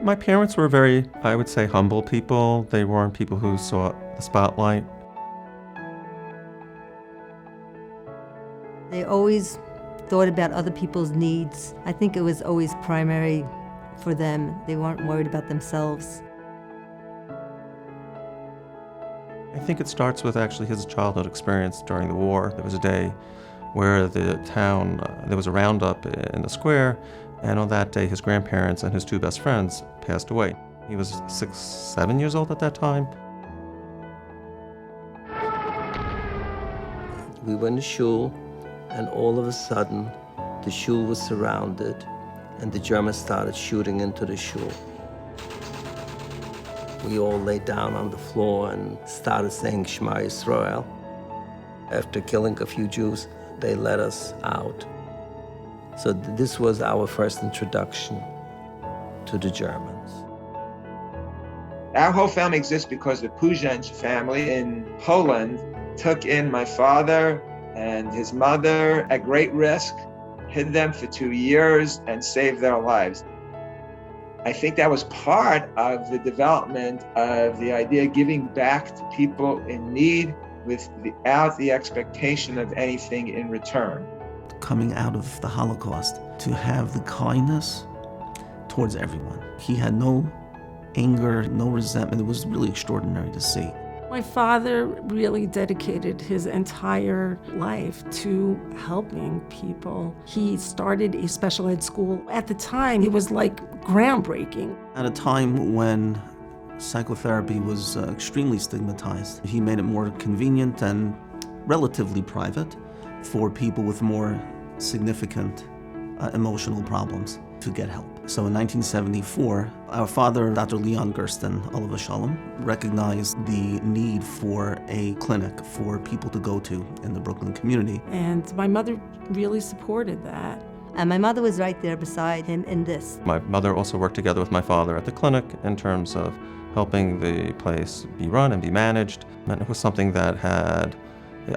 My parents were very, I would say, humble people. They weren't people who sought the spotlight. They always thought about other people's needs. I think it was always primary for them. They weren't worried about themselves. I think it starts with actually his childhood experience during the war. There was a day where the town, there was a roundup in the square, and on that day his grandparents and his two best friends passed away. He was 6, 7 years old at that time. We went to shul, and all of a sudden the shul was surrounded and the Germans started shooting into the shul. We all lay down on the floor and started saying Shema Yisrael. After killing a few Jews, they let us out. So this was our first introduction to the Germans. Our whole family exists because the Puzhan's family in Poland took in my father and his mother at great risk, hid them for 2 years, and saved their lives. I think that was part of the development of the idea of giving back to people in need without the expectation of anything in return. Coming out of the Holocaust, to have the kindness towards everyone. He had no anger, no resentment. It was really extraordinary to see. My father really dedicated his entire life to helping people. He started a special ed school. At the time, it was like groundbreaking. At a time when psychotherapy was extremely stigmatized, he made it more convenient and relatively private for people with more significant emotional problems to get help. So in 1974, our father, Dr. Leon Gersten, Olav Shalom, recognized the need for a clinic for people to go to in the Brooklyn community. And my mother really supported that. And my mother was right there beside him in this. My mother also worked together with my father at the clinic in terms of helping the place be run and be managed. And it was something that had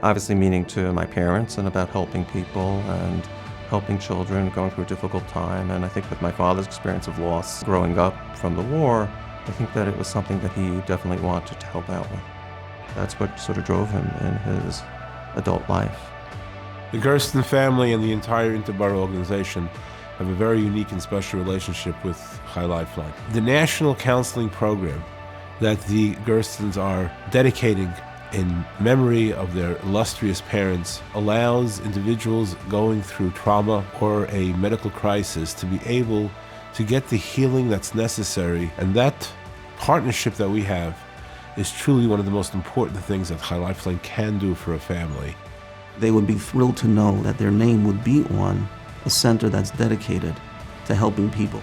obviously meaning to my parents and about helping people and helping children going through a difficult time. And I think with my father's experience of loss growing up from the war, I think that it was something that he definitely wanted to help out with. That's what sort of drove him in his adult life. The Gersten family and the entire Interbar organization have a very unique and special relationship with Lifeline. The national counseling program that the Gerstens are dedicating in memory of their illustrious parents allows individuals going through trauma or a medical crisis to be able to get the healing that's necessary. And that partnership that we have is truly one of the most important things that Lifeline can do for a family. They would be thrilled to know that their name would be on a center that's dedicated to helping people.